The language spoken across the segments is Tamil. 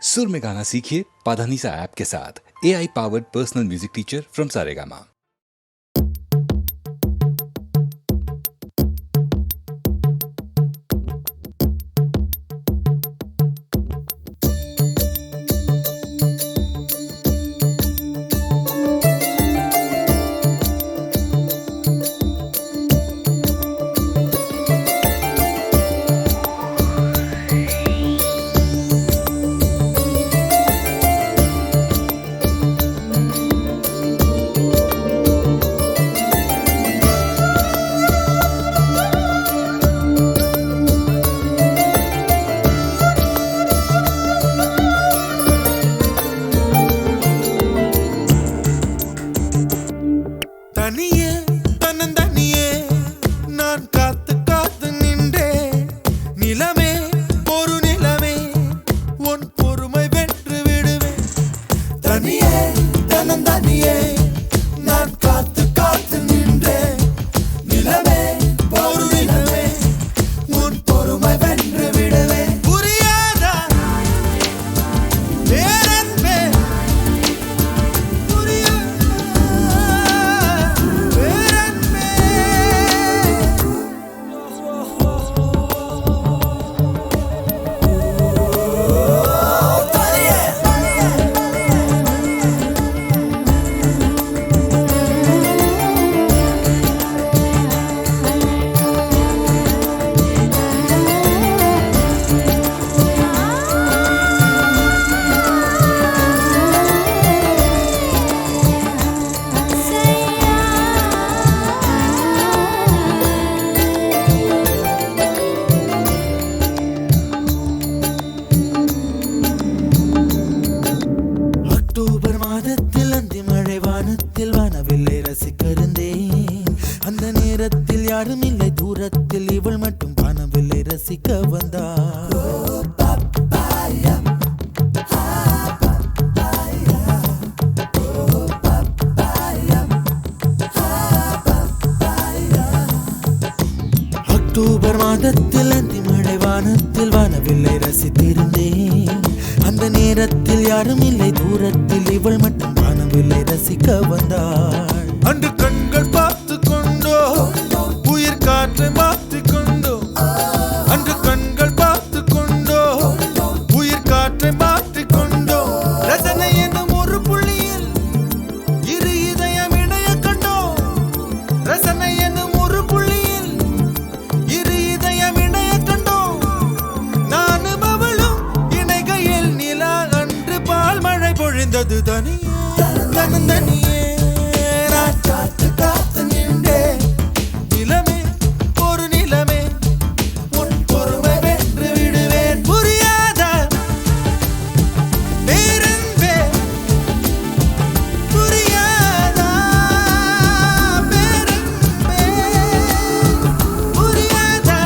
सुर में गाना सीखिए पाधानीसा ऐप के साथ। AI powered personal music teacher from Saregama. தனியே தன்னந்தனியே நான் காத்து காத்து நின்றே நிலமே ஒரு நிலமே உன் பொறுமை வென்று விடுவேன். தனியே தன்னந்தனியே நான் காத்து காத்து நின்றே நிலமே ஒரு நிலமே உன் பொறுமை வென்று விடுவேன். புரியாதா பேரன்பே அக்டோபர் மாதத்தில் அந்தி மழை வானத்தில் வானவில்லை ரசிக்கிறந்தேன். அந்த நேரத்தில் யாரும் இல்லை தூரத்தில் இவள் மட்டும் வானவில்லை ரசிக்க வந்தாள். அக்டோபர் மாதத்தில் அந்தி மழை வானத்தில் வானவில்லை ரசித்திருந்தேன். அந்த நேரத்தில் யாரும் இல்லை தூரத்தில் இவள் மட்டும் வானவில்லை ரசிக்க வந்தாள். அன்று கண்கள் பார்த்து கொண்டோ உயிர் காற்றை மாற்றிக் கொண்டோ. அன்று கண்கள் பார்த்து கொண்டோ உயிர் காற்றை மாற்றிக் கொண்டோ. ரசனை என்னும் ஒரு புள்ளியில் இரு இதயம் இணைய கண்டோ. ரசனை என்னும் ஒரு புள்ளியில் இரு இதயம் இணைய கண்டோ. நானும் அவளும் இணைகையில் நிலா அன்று பால் மழை பொழிந்தது. தனியே தனியே நான் காத்து காத்து நின்றே நிலமே ஒரு நிலமே உன் பொறுமை வென்று விடுவேன். புரியாதா பேரன்பே புரியாதா பேரன்பே புரியாதா.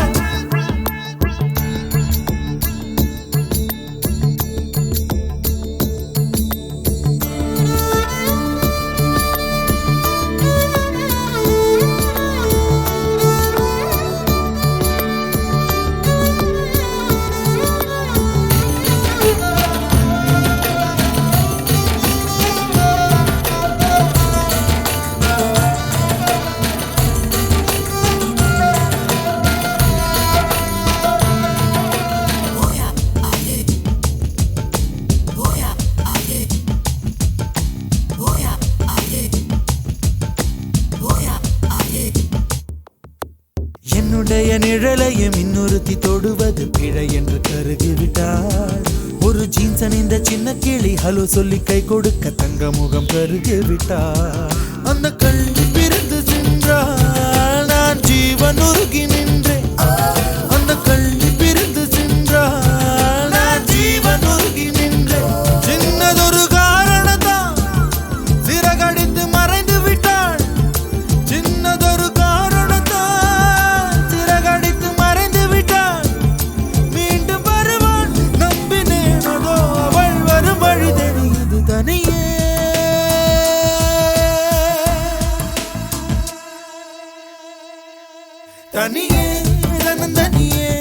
என்னுடைய நிழலையும் இன்னொருத்தி தொடுவது பிழை என்று கருகிவிட்டாள். ஒரு ஜீன்ஸ் அணிந்த சின்ன கிளி ஹலோ சொல்லி கை கொடுக்க தங்க முகம் கருகிவிட்டாள். அந்த கல்வி பிரிந்து சென்றாள் நான் ஜீவன் உருகி நின்றேன். அந்த கல்வி பிரிந்து சென்றாள் நான் ஜீவன் உருகி நின்றேன். சின்னதொரு காரணத்தான் சிறகடித்து மறைந்து விட்டாள். சின்னதொரு காரணத்தான் சிறகடித்து மறைந்து விட்டாள். மீண்டும் வருவாள் நம்பினேன் அதோ அவள் வரும் வழி தெரியுது. தனியே தனியே தனியே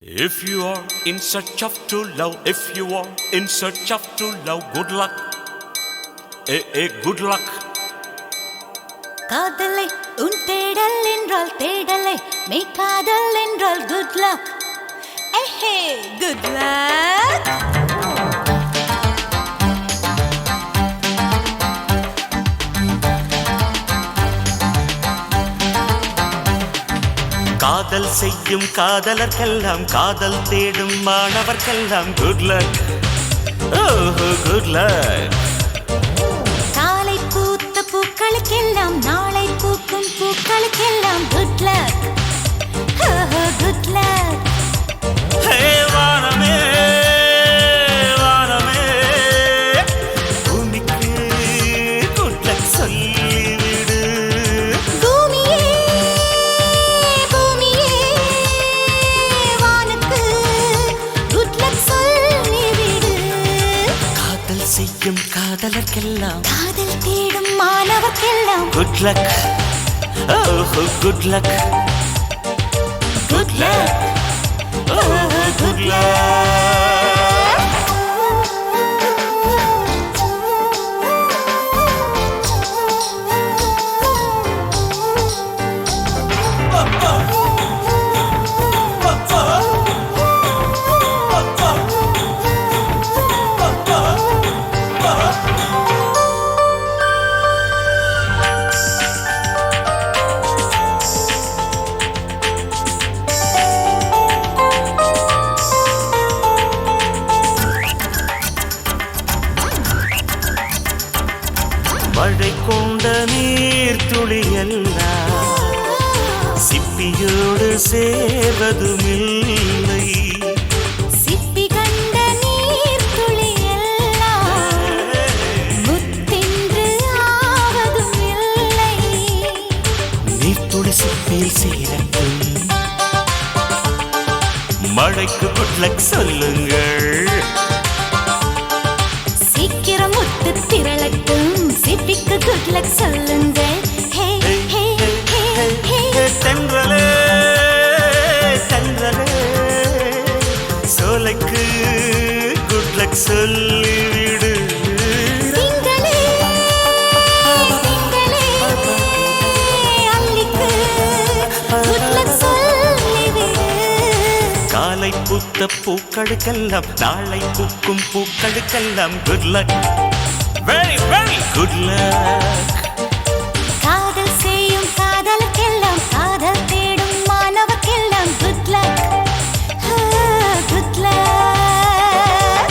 If you are in search of true love, if you are in search of true love, good luck. Good luck. காதலை உன் தேடல் என்றால் தேடலை மெய் காதல் என்றால் good luck. ஏஹே good luck. காதல் செய்யும் காதலர்க்கெல்லாம் காதல் தேடும் மாணவர்க்கெல்லாம் குட் லக். ஓஹோ குட் லக். காலை பூத்த பூக்களுக்கெல்லாம் நாளை பூக்கும் பூக்களுக்கெல்லாம் good luck. ஓஹோ good luck. ஹே வானமே வானமே பூமிக்கு குட் லக் சொல்லிவிடு. பூமியே பூமியே வானுக்கு good luck சொல்லிவிடு. காதல் செய்யும் காதலர்க்கெல்லாம் காதல் தேடும் மாணவர்க்கெல்லாம் குட் லக். ஓஹோ குட் லக். good luck. ஓஹோ குட் லக். மழை கொண்ட நீர் துளியெல்லாம் சிப்பியோடு சேர்வதுமில்லை. சிப்பி கண்ட நீர் துளியெல்லாம் முத்தின்று ஆவதும் இல்லை. நீர்த்துளி சிப்பியில் சேரட்டும். மழைக்கு குட் லக் சொல்லுங்கள். சீக்கிரம் முத்து திரளட்டும் சிப்பிக்கு good luck சொல்லுங்கள். ஹே ஹே ஹே ஹே தென்றலே தென்றலே சோலைக்கு குட் லக் சொல்லிவிடு. திங்களே திங்களே அல்லிக்கு good luck சொல்லிவிடு. காலை பூத்த பூக்களுக்கெல்லாம் நாளை பூக்கும் பூக்களுக்கெல்லாம் good luck. Very very good luck. காதல் செய்யும் காதலுக்கெல்லாம் காதல் தேடும் மாணவர்க்கெல்லாம் good luck. good luck.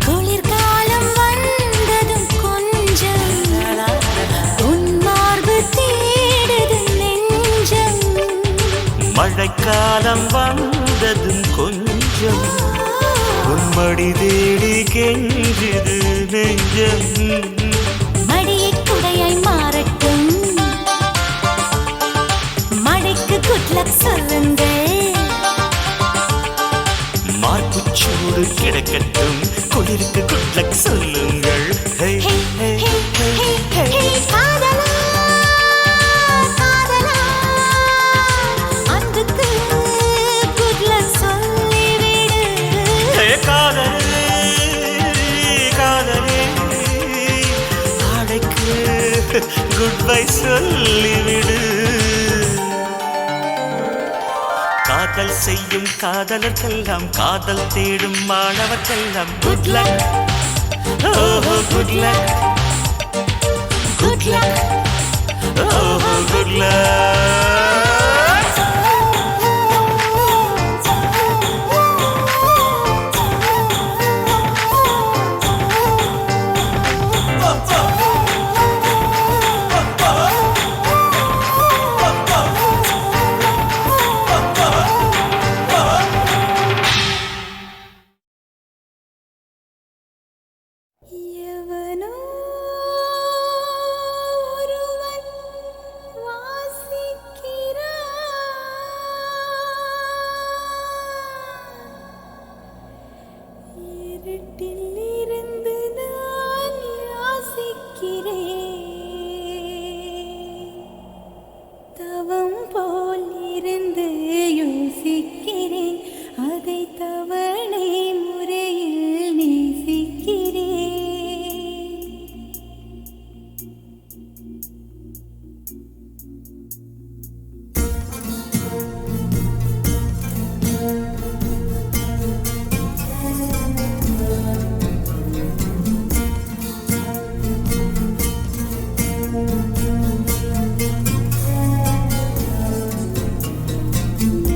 குளிர்காலம் வந்ததும் கொஞ்சம் உன் மார்பு தேடுது நெஞ்சம். மழைக்காலம் வந்ததும் கொஞ்சம் உன்மடி தேடி கெஞ்சுது நெஞ்சம். மடியை குடையாய் மாறட்டும் மழைக்கு good luck சொல்லுங்கள். மார்புச்சூடு கிடக்கட்டும் குளிருக்கு குட் லக் சொல்லுங்கள். ஹே ஹே ஹே ஹே ஹே ஹே ஹே காதலா காதலா அன்புக்கு good luck சொல்லிவிடு. ஹே காதலே காதலே ஆடைக்கு குட் பை சொல்லிவிடு. காதல் செய்யும் காதலர்க்கெல்லாம் காதல் தேடும் மாணவர்க்கெல்லாம் குட் லக். ஓஹோ குட் லக். Good luck. ஓஹோ குட் லக். இருட்டிலிருந்து நான் யாசிக்கிறேன். தவம் போல் இருந்து யோசிக்கிறேன், அதை தவணை முறையில் நேசிக்கிறேன்.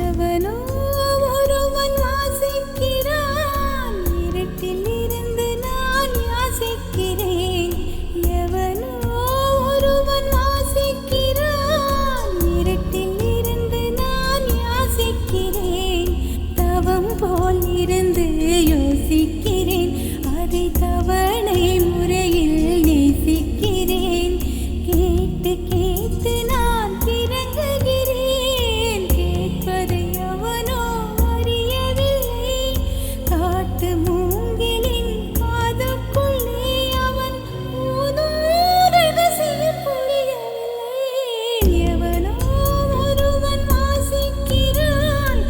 எவனோ ஒருவன் வாசிக்கிறான், இருட்டிலிருந்து நான் யாசிக்கிறேன். எவனோ ஒருவன் வாசிக்கிறான், இருட்டிலிருந்து நான் யாசிக்கிறேன். தவம் போல் இருந்து யோசிக்கிறேன், அதை தவணை முறையில் நேசிக்கிறேன். கேட்டு கேட்டு நான் பிறங்குகிறேன், கேட்பதை அவனோ அறியவில்லை. காட்டு மூங்கிலின் காதுக்குள்ளே அவன் ஊதும் ரகசியம் புரியவில்லை. எவனோ ஒருவன் வாசிக்கிறான்,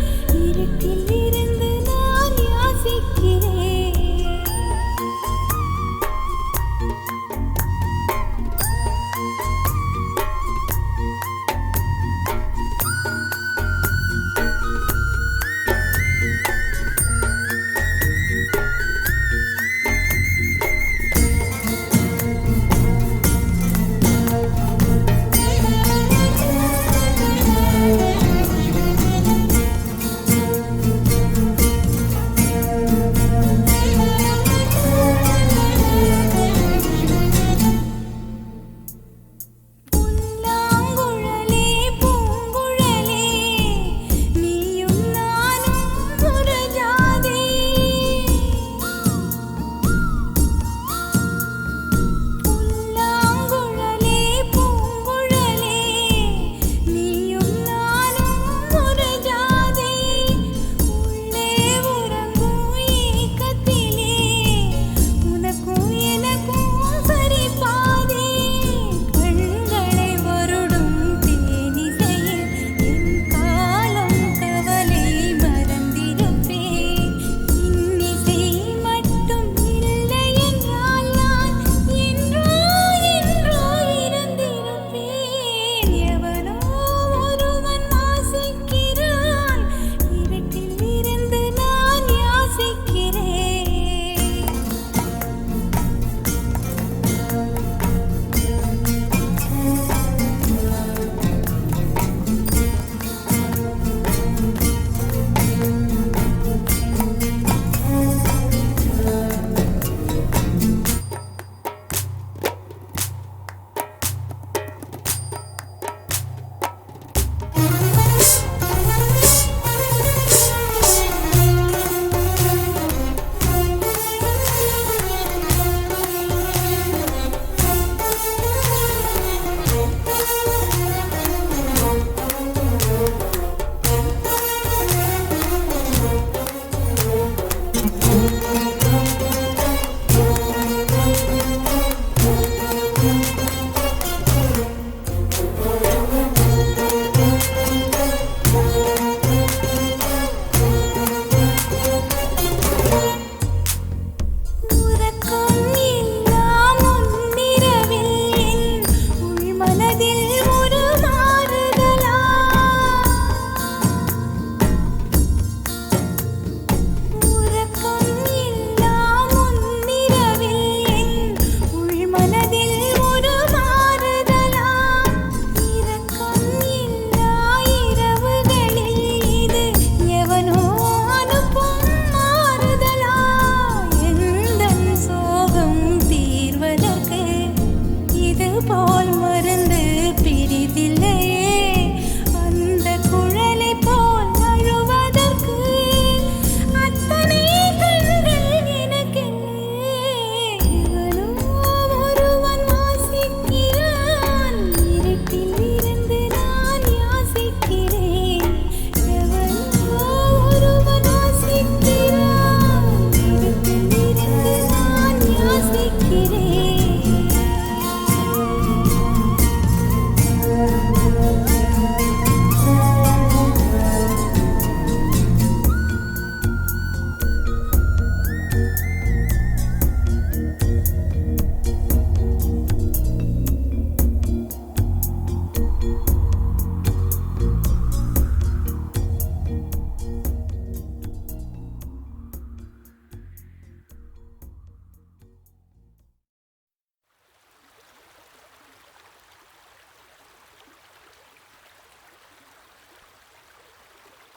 இருட்டில் இருந்து நான் யாசிக்கிறேன்.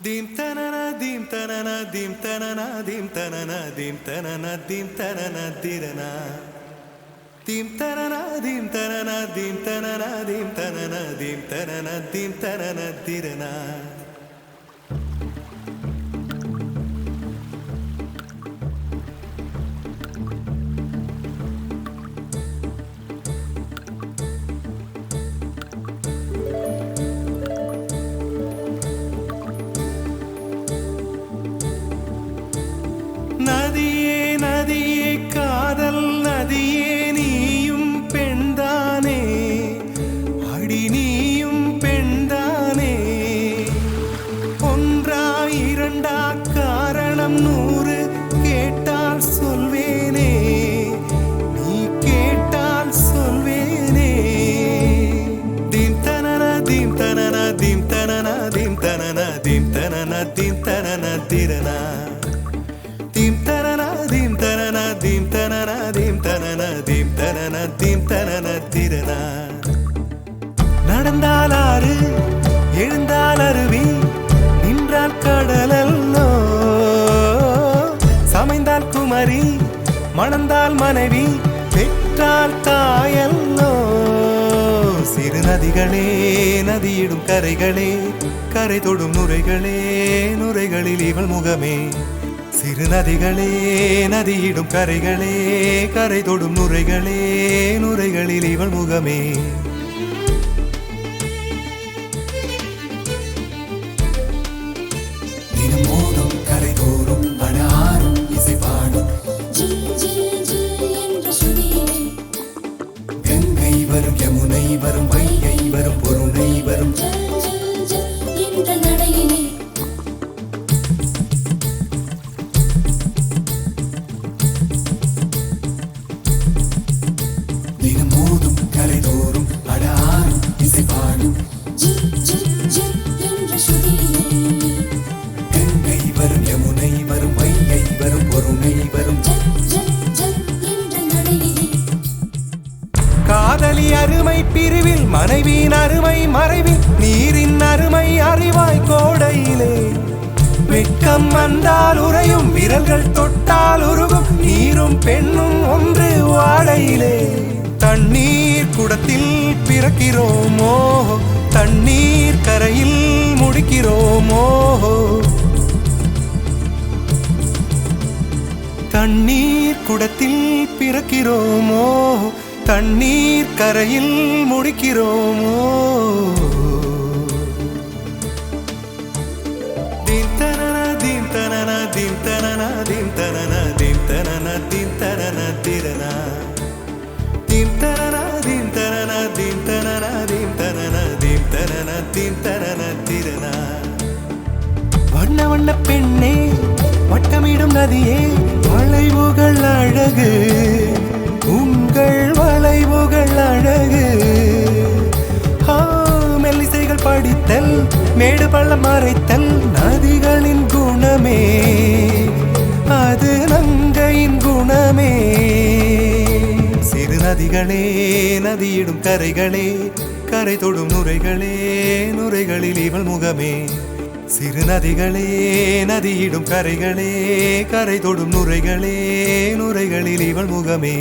Dim tanana dim tanana dim tanana dim tanana dim tanana dim tanana dirana dim tanana dim tanana dim tanana dim tanana dim tanana dim tanana dirana நதியே நதியே காதல் நதியே நீயும் பெண்தானே அடி நீயும் பெண்தானே ஒன்றா இரண்டா காரணம் 100 கேட்டால் சொல்வேனே நீ கேட்டால் சொல்வேனே தீம் தனன தீம் தனன தீம் தனன தீம் தனன தீம் தனன தீம் தனன திரனா Dim tanana dim tanana dim tanana dim tanana dim tanana dim tanana dirana நடந்தால் ஆறு எழுந்தால் அருவி நின்றால் கடலல்லோ சமைந்தால் குமரி மணந்தால் மனைவி பெற்றால் தாயல்லோ சிறு நதிகளே நதியிடும் கரைகளே கரை தொடும் நுரைகளே நுரைகளில் இவள் முகமே சிறு நதிகளே நதியிடும் கரைகளே கரை தொடும் நுரைகளே நுரைகளில் இவள் முகமே தினம் மோதும் கரை தோறும் அடாரும் இசை பாடும் கங்கை வரும் யமுனை வரும் வைகை வரும் பொருணை வரும் காதலி அருமை பிரிவில் மனைவியின் அருமை மறைவில் நீரின் அருமை அறிவாய் கோடையிலே வெட்கம் வந்தால் உறையும் விரல்கள் தொட்டால் உருகும் நீரும் பெண்ணும் ஒன்று வாடையிலே தண்ணீர் குடத்தில் பிறக்கிறோமோ தண்ணீர் கரையில் முடிக்கிறோமோ தண்ணீர் குடத்தில் பிறக்கிறோமோ தண்ணீர் கரையில் முடிக்கிறோமோ தீம் தனன தீம் தனன தீம் தனன தீம் தனன தீம் தனன தீம் தனன திரனா தீம் தனன தீம் தனன தீம் தனன தீம் தனன தீம் தனன தீம் தனன திரனா வண்ண வண்ண பெண்ணே வட்டமிடும் நதியே வளைவுகள் அழகு உங்கள் வளைவுகள் அழகு மெல்லிசைகள் படித்தல் மேடு பள்ளம் மறைத்தல் நதிகளின் குணமே அது நங்கையின் குணமே சிறு நதிகளே நதியிடும் கரைகளே கரை தொடும் நுரைகளே நுரைகளில் இவள் முகமே சிறு நதிகளே நதியிடும் கரைகளே கரை தொடும் நுரைகளே நுரைகளில் இவள் முகமே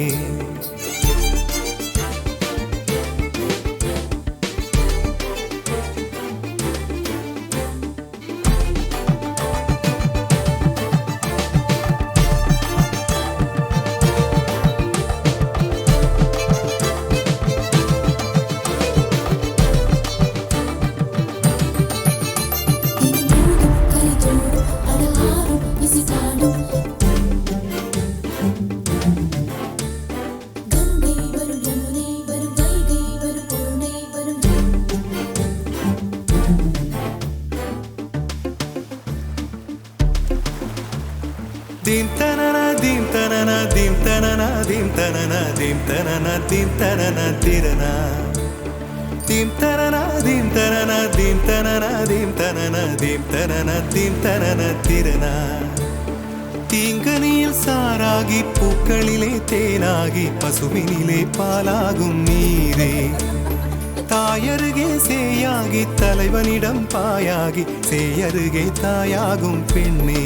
Dim tanana dim tanana dim tanana dim tanana dim tanana dim tanana tirana dim tanana dim tanana dim tanana dim tanana dim tanana dim tanana tirana தீங்கனியில் சாராகி பூக்களிலே தேனாகி பசுவினிலே பாலாகும் நீரே தாயருகே சேயாகி தலைவனிடம் பாயாகி சேயருகே தாயாகும் பெண்ணே.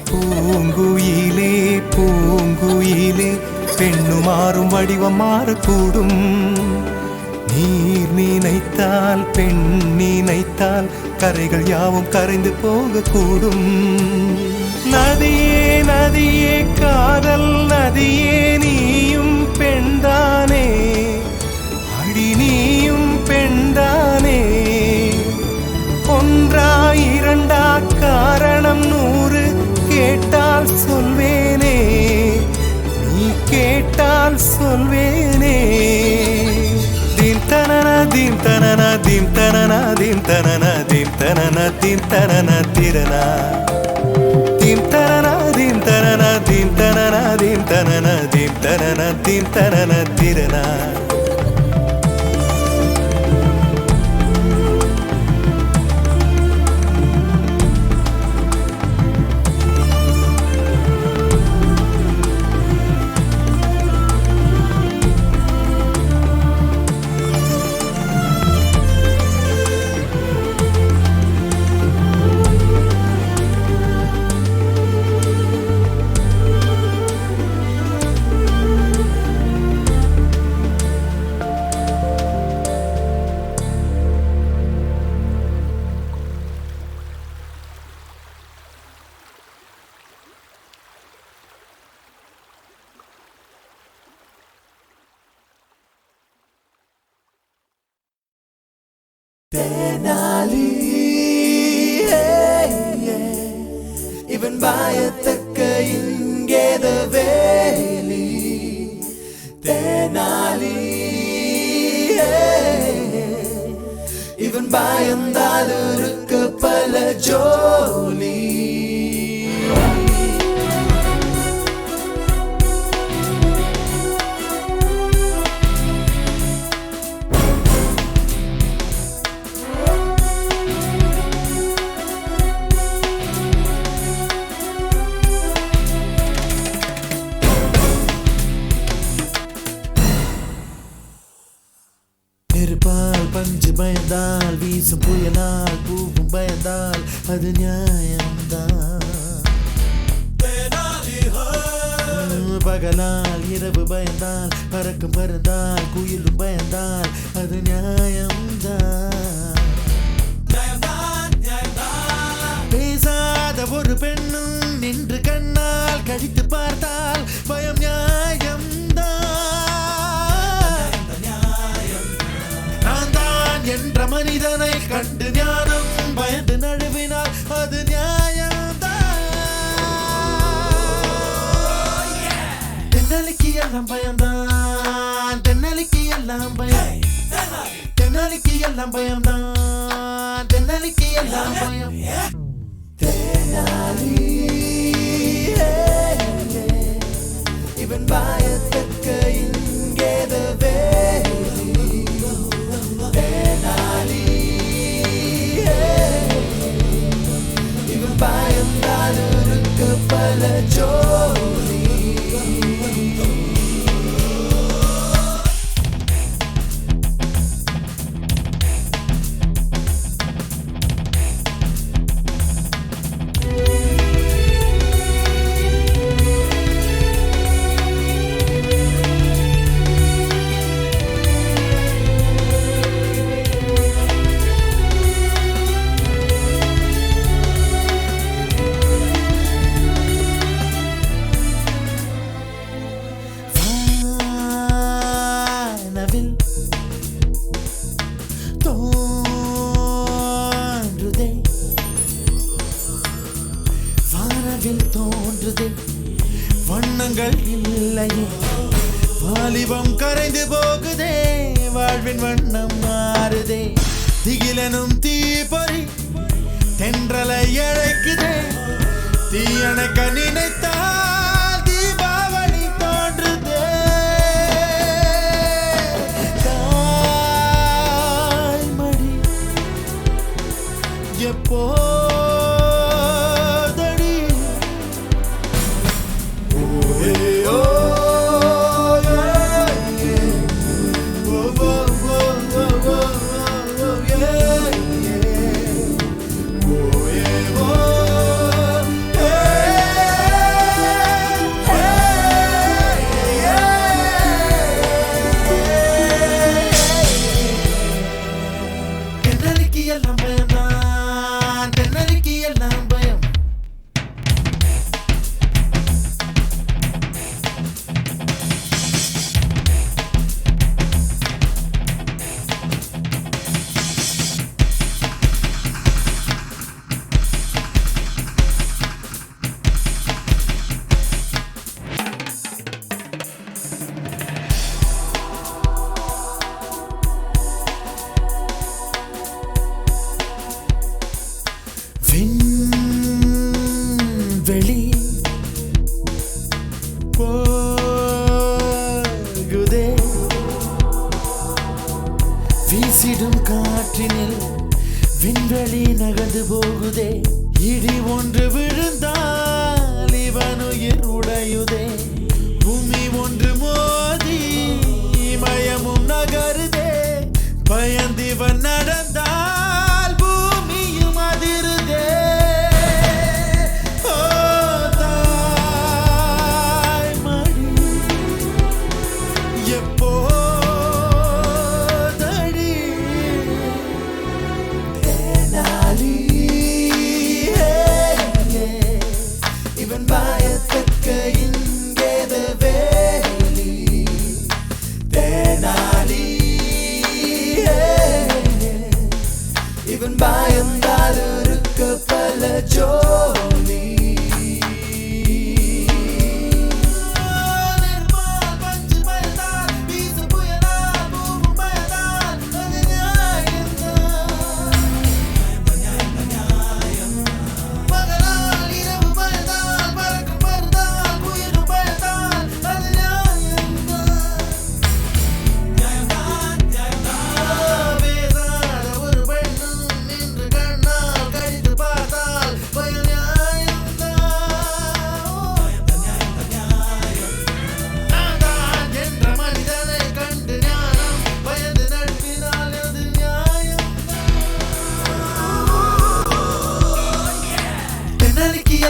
பூங்குயிலே பூங்குயிலே பெண்ணு மாறும் வடிவம் மாறக்கூடும். நீர் நினைத்தால் பெண் நினைத்தால் கரைகள் யாவும் கரைந்து போகக்கூடும். நதியே நதியே காதல் நதியே நீயும் பெண்தானே, அடி நீயும் பெண்தானே. ஒன்றா இரண்டா காரணம் 100 கேட்டால் சொல்வேனே, நீ கேட்டால் சொல்வேனே. தீம் தனனா தீம் தனனா தீம் தனனா தீம் தனனா தீம் தனனா தீம் தனனா திரனா தீம் தனனா தீம் தனனா தீம் தனனா தீம் தனனா தீம் தனனா தீம் தனனா திரனா. தேனாலி இவன் பயத்தக்க இங்கேத வேலி. தேனாலி இவன் பயந்தால் இருக்க பல ஜோலி. நெருப்பால் பஞ்சு பயந்தால் வீசும் புயலால் பூவும் பயந்தால் அது நியாயம்தான். பகலால் இரவு பயந்தால் பறக்கும் பறந்தால் குயிலும் பயந்தால் அது நியாயம்தான். பேசாத ஒரு பெண்ணும் நின்று கண்ணால் கடித்து பார்த்தால் பயம் நியாயம்தான். என்ற மனிதனை கண்டு ஞானம் பயந்து நழுவினால் அது நியாயம்தான். தென்னலிக்கு எல்லாம் பயம்தான், தென்னலிக்கு எல்லாம் பயம், தென்னலிக்கு எல்லாம் பயம்தான், தென்னலிக்கு எல்லாம் பயம். தென்னாலி இவன் பயத்தக்க இங்கேத வேலி. இவன் பயந்தால் இருக்க பல ஜோலி. தோன்றுதே வண்ணங்கள் இல்லையே, வாலிபம் கரைந்து போகுதே, வாழ்வின் வண்ணம் மாறுதே. திகிலனும் தீப்பொறி தென்றலை அழைக்குதே, தீயணைக்க நினைத்தால் தீபாவளி தோன்றுதே. தாய்மடி எப்போ போகுதே வீசிடும் காற்றினில் விண்வெளி நகர்ந்து போகுதே இடி ஒன்று விழுந்தால் இவனுயிர் உடையுதே பூமி ஒன்று மோதி மயமும் நகருதே பயந்திவன் நடந்தால் பூமியும் அதிருதே ஓ தாய்மடி எப்போதடி தேனாலி இவன் பயத்தக்க இங்கேத வேலி தேனாலி இவன் பயந்தால் இருக்க பல ஜோலி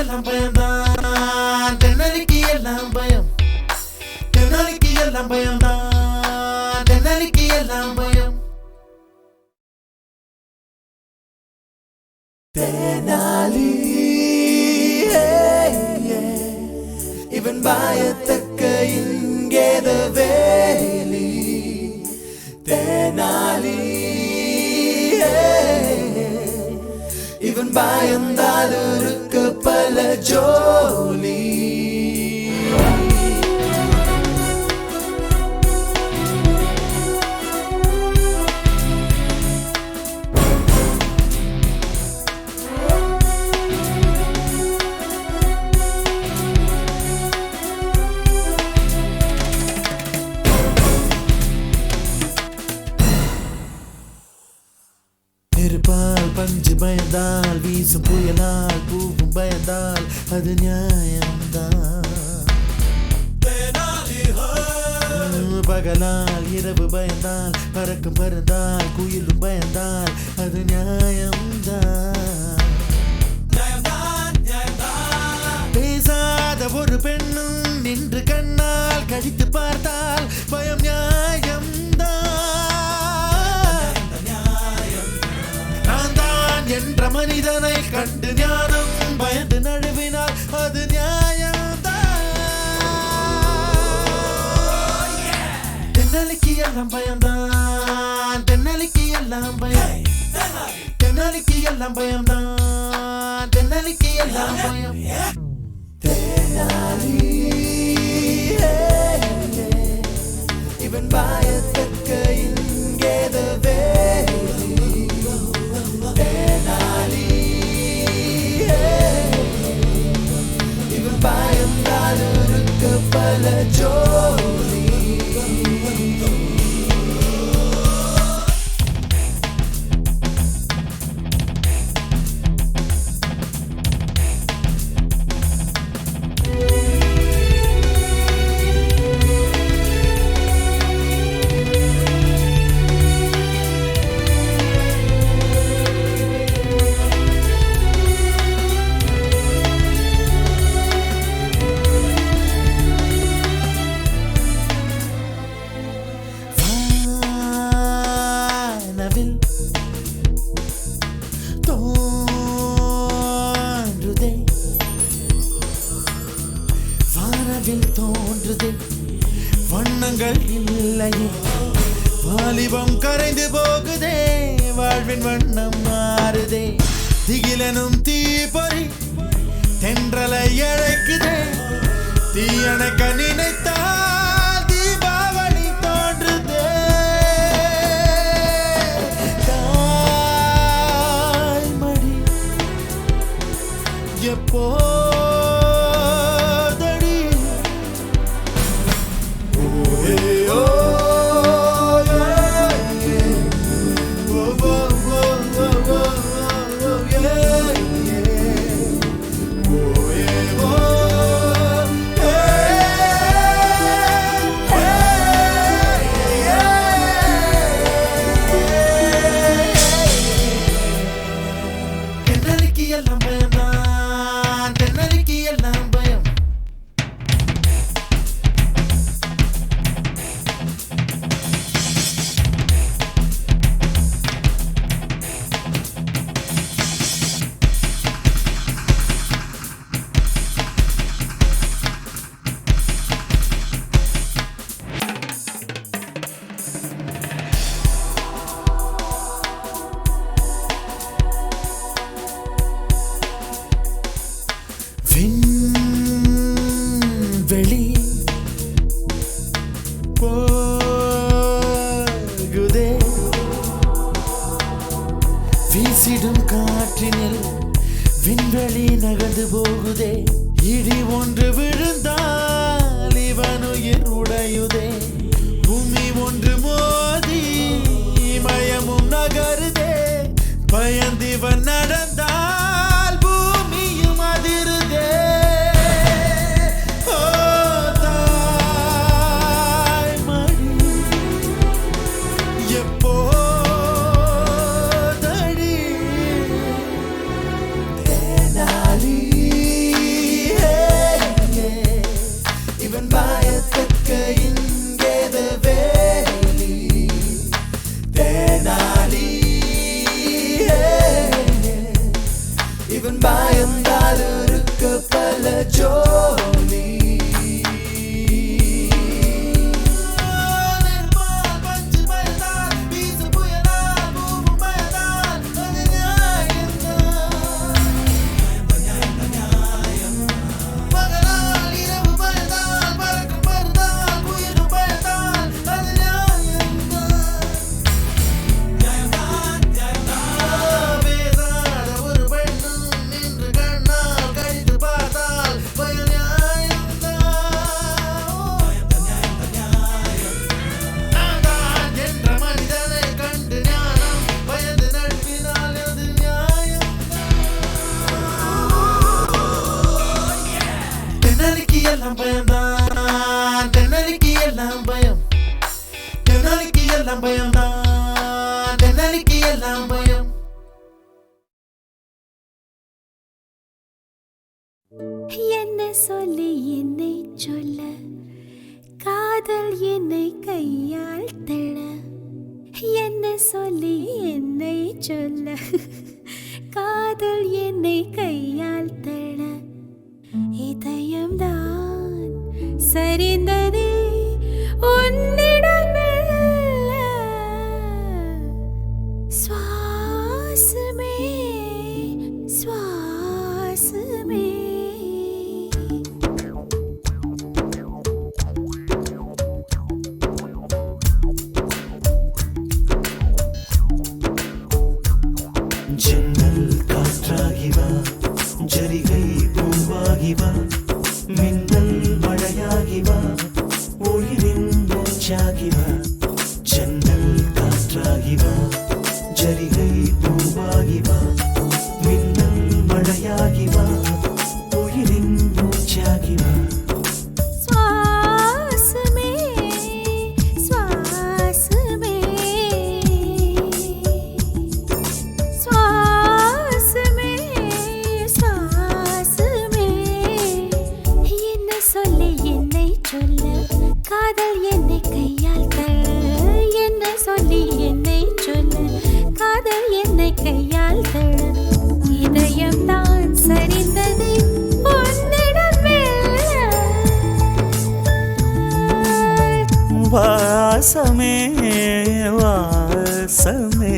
எல்லாம் பயம்தான் தென்னலிக்கு எல்லாம் பயம் தென்னலிக்கு எல்லாம் பயம்தான் தென்னலிக்கு எல்லாம் பயம் தெனாலி இவன் பயத்தக்க இங்கேத வேலி தெனாலி இவன் பயந்தால் இருக்க பல ஜோலி நெருப்பால் பஞ்சு பயந்தால் வீசும் புயலால் பூவும் பயந்தால் அது நியாயம்தான் பகலால் இரவு பயந்தால் பறக்கும் பறந்தால் குயிலும் பயந்தால் அது நியாயம்தான் பேசாத ஒரு பெண்ணும் நின்று கண்ணால் கழித்து பார்த்தால் பயம் என்ற மனிதனை கண்டு ஞானம் பயந்து நழுவினால் அது நியாயம்தான் தென்னலிக்கு எல்லாம் பயம்தான் தென்னலிக்கு எல்லாம் பயம் தென்னலிக்கு எல்லாம் பயம்தான் தென்னலிக்கு எல்லாம் பயம் தெனாலி இவன் பயத்தக்க இங்கேத வேலி தெனாலி இவன் பயந்தால் இருக்க பல ஜோலி தோன்றுதே வண்ணங்கள் இல்லையே வாலிபம் கரைந்து போகுதே வாழ்வின் வண்ணம் மாறுதே திகிலனும் தீப்பொறி தென்றலை அழைக்குதே தீயணைக்க நினைத்தால் தீபாவளி தோன்றுதே தாய்மடி எப்போ போகுதே வீசிடும் காற்றினில் விண்வெளி நகர்ந்து போகுதே இடி ஒன்று விழுந்தால் இவனுயிர் உடையுதே பூமி ஒன்று மோதி மயமும் நகருதே பயந்திவன் நடந்தால் பூமியும் அதிருதே ஓ தாய்மடி எப்போதடி தேனாலி இவன் பயத்தக்க இங்கேது வேலி தேனாலி இவன் பயந்தால் இருக்க பல ஜோலி எல்லாம் பயம்தான் தென்னலிக்கு எல்லாம் பயம் தென்னலிக்கு எல்லாம் பயம்தான் தென்னலிக்கு எல்லாம் பயம் என்ன சொல்லி என்னை சொல்ல காதல் என்னை கையால் தள என்ன சொல்லி என்னை சொல்ல காதல் என்னை கையால் தள இதயம்தான் சரிந்ததே உன்னிடம் மெல்ல சுவாசமே சுவாசமே ஜன்னல் காற்றாகிவா ஜரிகை பூவாகிவா மின்னல் மழையாகிவா உயிரின் மூச்சாகிவா ஜன்னல் காற்றாகிவா ஜரிகை பூவாகிவா மின்னல் மழையாகிவா உயிரின் மூச்சாகிவா சுவாசமே சுவாசமே சுவாசமே சுவாசமே என்ன சொல்லி என்னை சொல்ல காதல் என்னை கையால் தள்ள என்ன சொல்லி என்னை சொல்ல காதல் என்னை கையால் தள்ள இதயம் தான் சரிந்தது உன்னிடம் மெல்ல வாசமே வாசமே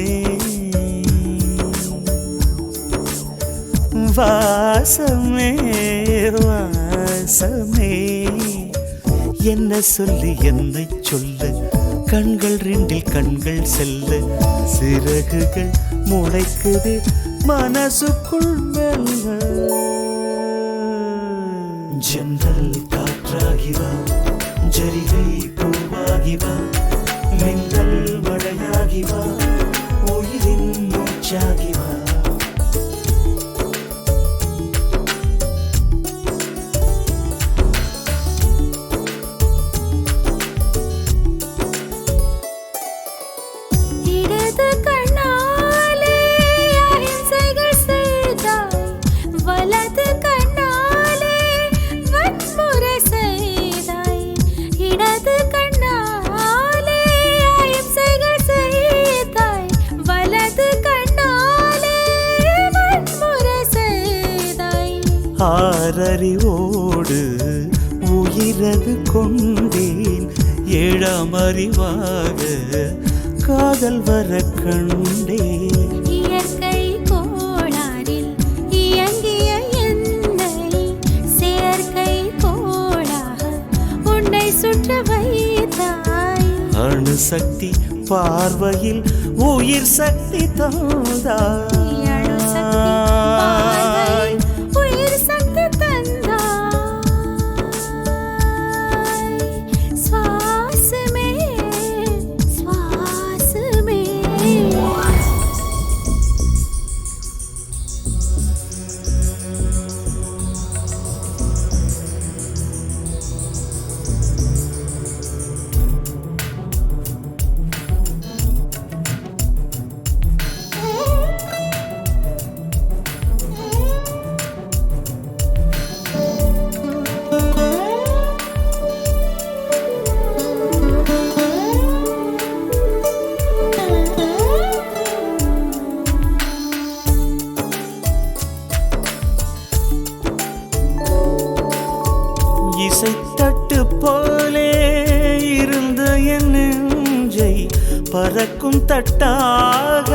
வாசமே வாசமே என்ன சொல்லி என்னை சொல்ல கண்கள் ரெண்டில் கண்கள் செல்ல சிறகுகள் முளைக்குது மனசுக்குள் மெல்ல ஜன்னல் காற்றாகிவா ஜரிகை பூவாகிவா மின்னல் மழையாகிவா உயிரின் மூச்சாகிவா இடது கண்ணாலே அஹிம்சைகள் செய்தாய் வலது கண்ணாலே வன்முறை செய்தாய் இடது கண்ணாலே அஹிம்சைகள் செய்தாய் வலது கண்ணாலே வன்முறை செய்தாய் ஆறறிவோடு உயிரது கொண்டேன் ஏழாம் அறிவாக காதல் வர கண்டேன் இயற்கை கோளாறில் இயங்கிய என்னை செயற்கை கோளாக உன்னை சுற்ற வைத்தாய். அணு சக்தி பார்வையில் உயிர் சக்தி தந்தாய். அணு சக்தி பார்வையில் உயிர் சக்தி தந்தாய். சுவாசமே சுவாசமே. இசைத்தட்டு போலே இருந்த என் நெஞ்சை பறக்கும் தட்டாக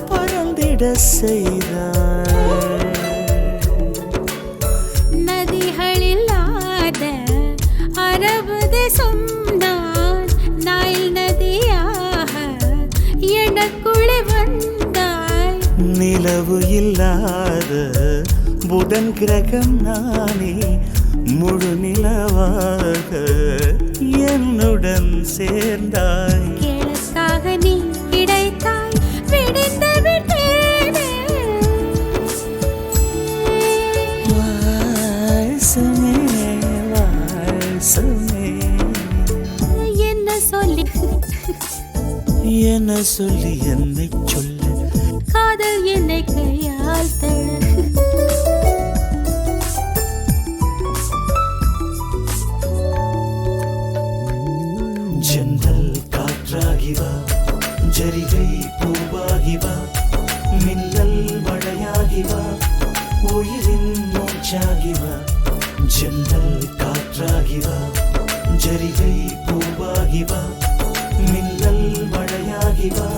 பறந்திட செய்தாய். நதிகளில்லாத அரபு தேசம் நான் நைல் நதியாக எனக்குள்ளே வந்தாய். நிலவு இல்லாத புதன் கிரகம் நானே முழு நிலவாக என்னுடன் சேர்ந்தாய். எனக்காக நீ கிடைத்தாய். விடிந்து விட்டேனே. வாசமே வாசமே என்ன சொல்லி என்ன சொல்லி என்னை சொல்ல காதல் என்னை கையால் தழ. ஜன்னல் காற்றாகி வா, ஜரிகை பூவாகி வா, மின்னல் மழையாகி வா, உயிரின் மூச்சாகி வா. ஜன்னல் காற்றாகி வா, ஜரிகை பூவாகி வா, மின்னல் மழையாகி வா,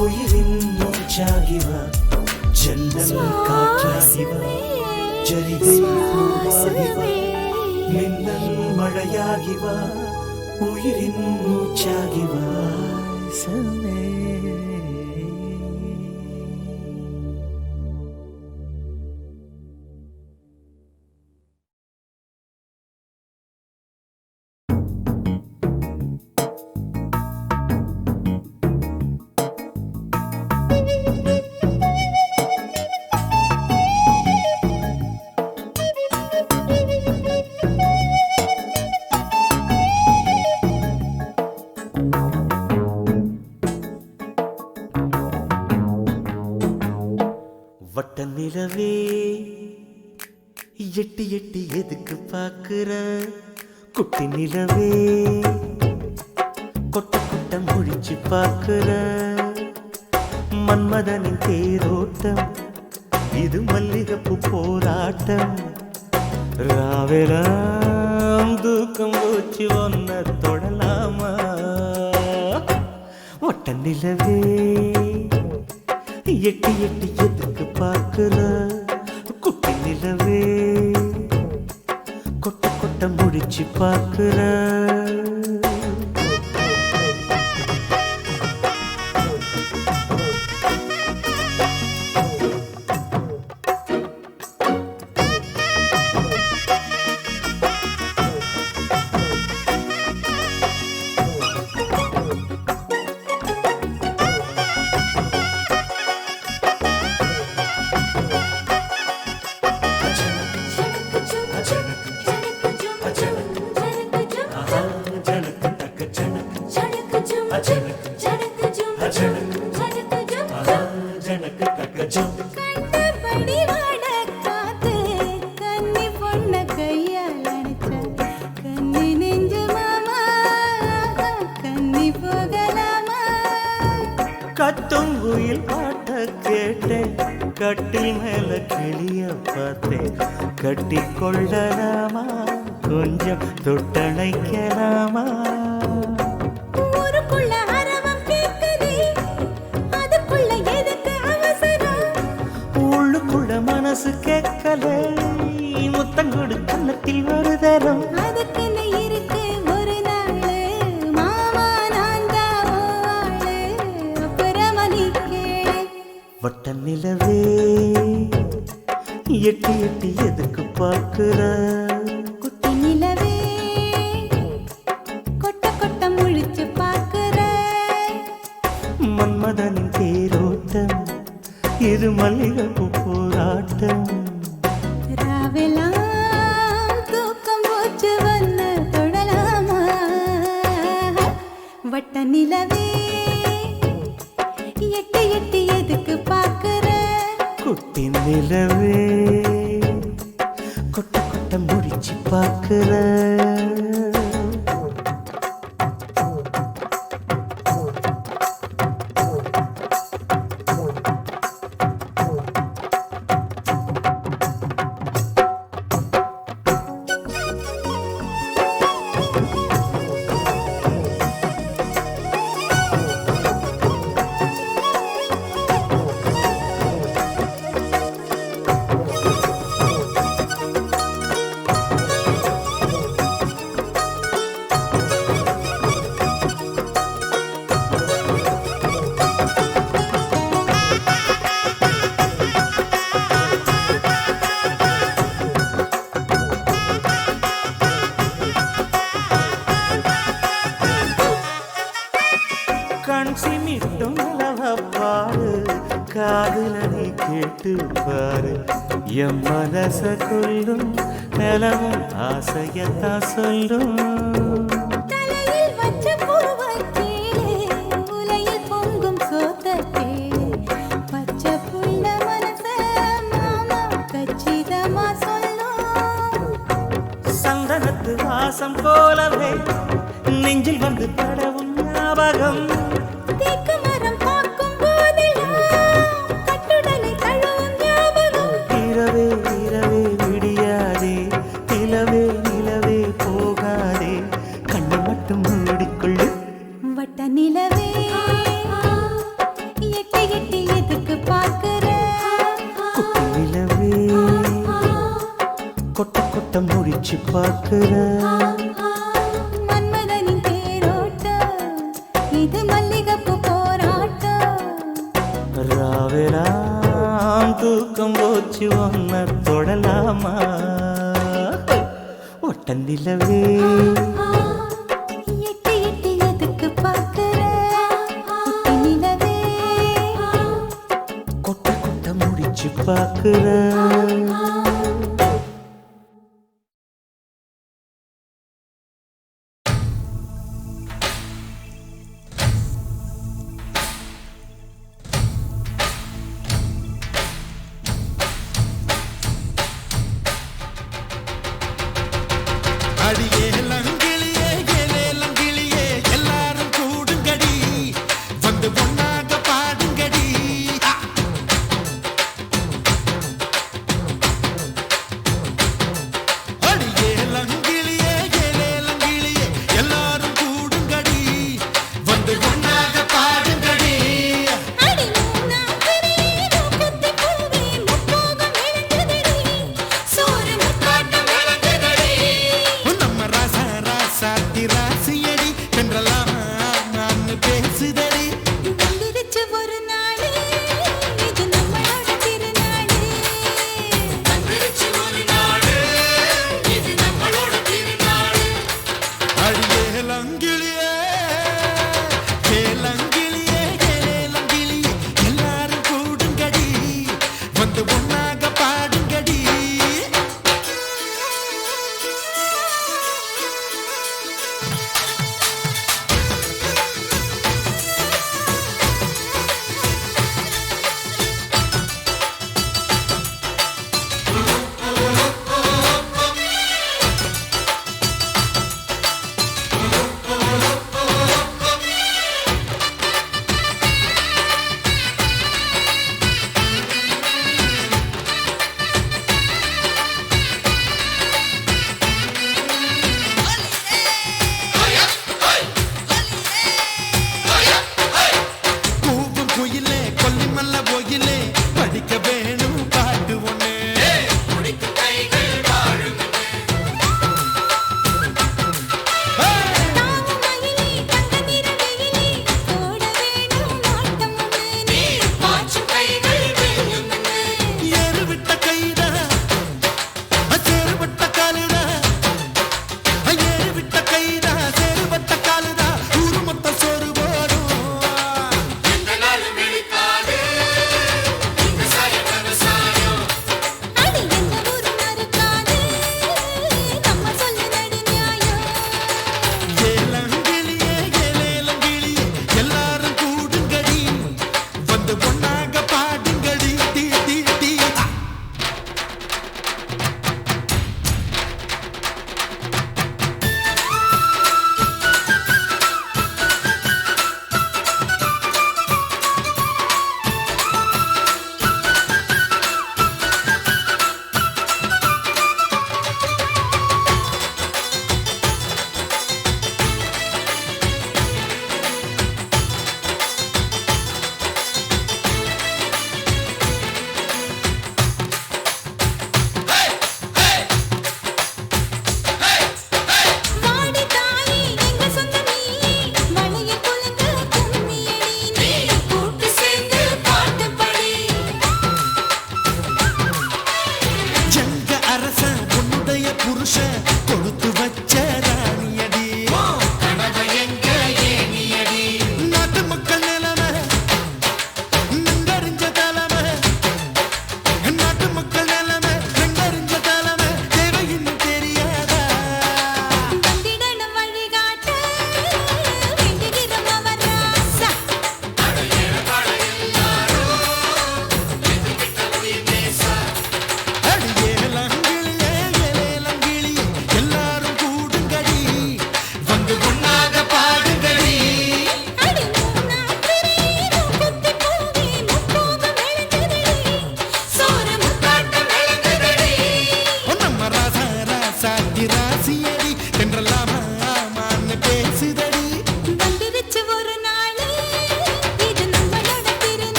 உயிரின் மூச்சாகி வா. ஜன்னல் காற்றாகி வா, ஜரிகை பூவாகி வா, மின்னல் மழையாகி வா, உயிரின் மூச்சாகி வாசமே. வட்ட நிலவே எட்டி எட்டி எதுக்கு பாக்குற? குட்டி நிலவே கொட்ட கொட்ட முடிச்சு பாக்குற? மன்மதனின் தேரோட்டம் இது மல்லிகைப்பூ போராட்டம். ராவெலாம் தூக்கம் போச்சு ஒன்ன தொடலாமா? வட்ட நிலவே எட்டி எட்டி எதுக்கு பார்க்கிற? குட்டி நிலவே கொட்ட கொட்ட முடிச்சு பார்க்கிற? கத்தும் குயில் பாட்ட கேட்டேன், கட்டில் மேல கிளிய பார்த்தேன். கட்டி கொள்ளலாமா, கொஞ்சம் தொட்டணைக்கலாமா? ஊருக்குள்ள அரவம் கேக்குதே, அதுக்குள்ள எதுக்கு அவசரம்? உள்ளுக்குள்ள மனசு கேட்கல, முத்தங்கொடு கன்னத்தில் ஒரு தரம். அதுக்கு இருக்கு எட்டி எட்டி எதுக்கு பார்க்கிற குட்டி நிலவே கொட்ட கொட்ட முழிச்சு பார்க்கிற மன்மதனின் தேரோட்டம் இது மல்லிகைப்பூ போராட்டம் ராவெல்லாம் தூக்கம் போச்சு வந்து தொடலாமா வட்ட நிலவே எட்டி எட்டி எதுக்கு பார்க்கிற குட்டி நிலவே கொட்ட கொட்ட முடிச்சு பார்க்கிற கண் சிமிட்டும் நிலவப்பாரு காதுல நீ கேட்டு பாரு என் மனச கொள்ளும் நிலவும் ஆசையத்தான் சொல்லும் தலையில் வச்ச பூவக்கீழே உலையில் பொங்கும் சோத்தக்கீழே பச்சை புள்ள மனச மாமா கச்சிதமா சொல்லும் சந்தனத்து வாசம் போலவே நெஞ்சில் வந்து படவும் ஞாபகம் தேக்கு மரம் பார்க்கும் போதெல்லாம் கட்டுடலை தழுவும் ஞாபகம் இரவே இரவே விடியாதே நிலவே நிலவே போகாதே கண்ணை மட்டும் மூடிக்கொள்ளு வட்ட நிலவே எட்டி எட்டி எதுக்கு பார்க்கிற குட்டி நிலவே கொட்ட கொட்ட முடிச்சு பார்க்கிற மன்மதனின் தேரோட்டம் இது மல்லிகைப்பூ போராட்டம் ராவெல்லாம் தூக்கம் போச்சு ஒன்ன தொடலாமா ஒட்ட நிலவே எட்டி எட்டி எதுக்கு பார்க்கிற குட்டி நிலவே கொட்ட கொட்ட முடிச்சு பார்க்கிற அடியே லங்கிலி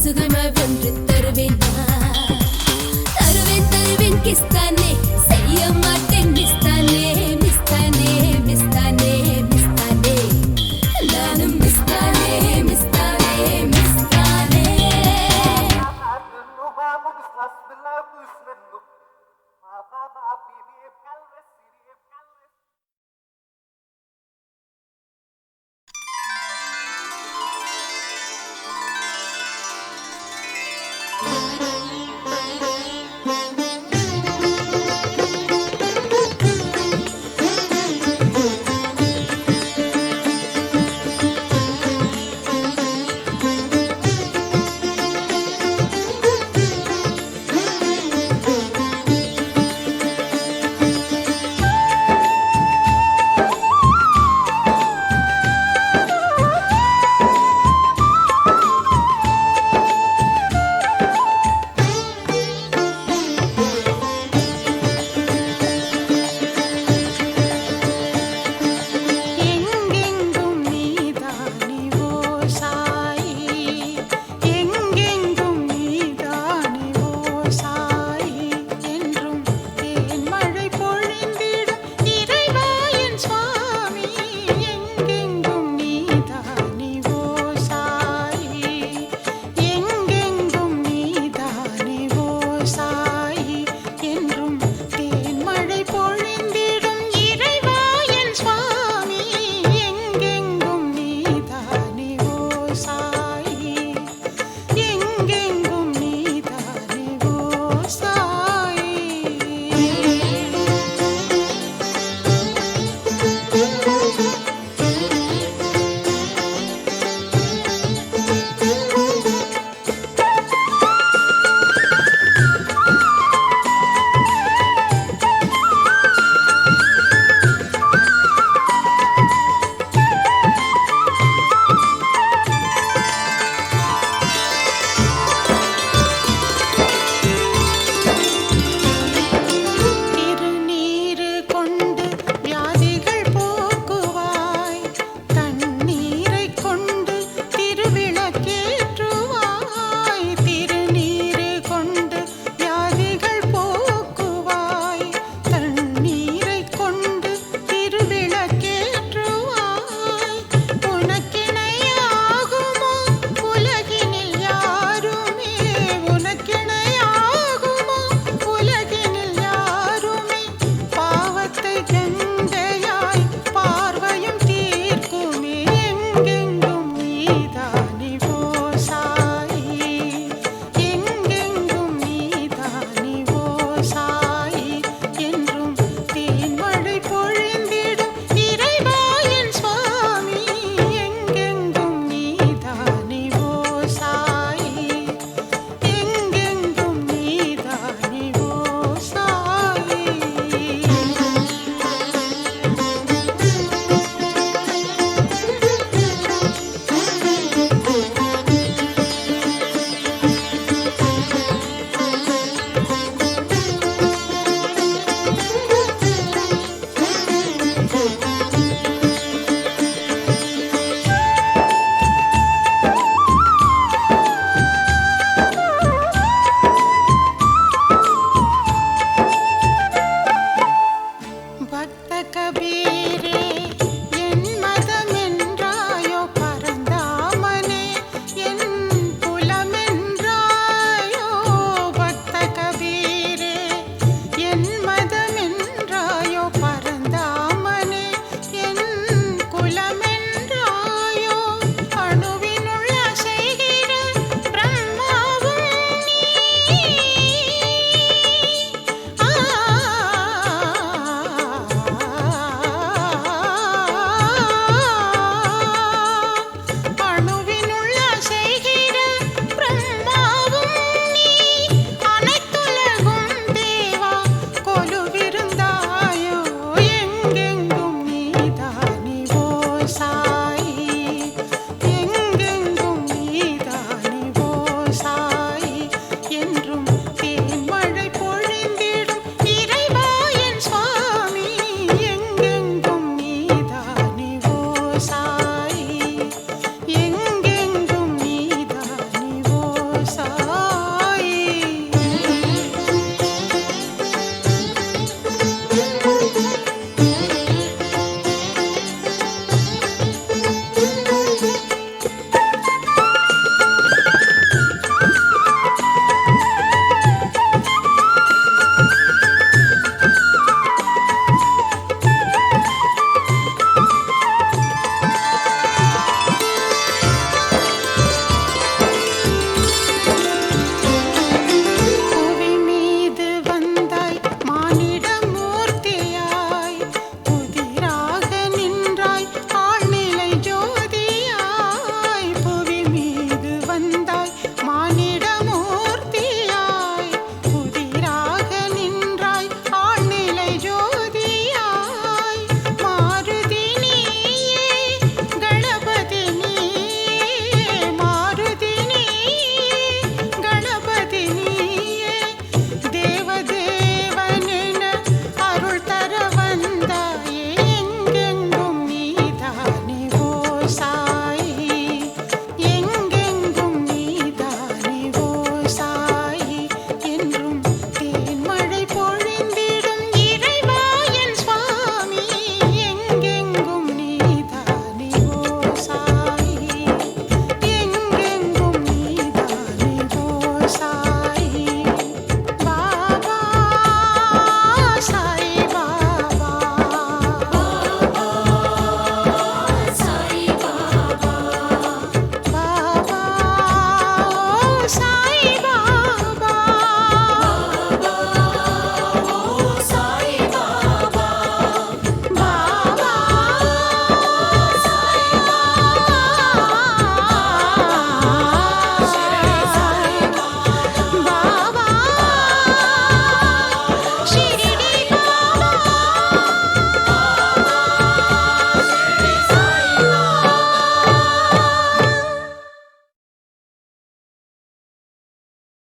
சுகமா ஒன்று தருவேன் கிஸ்தானே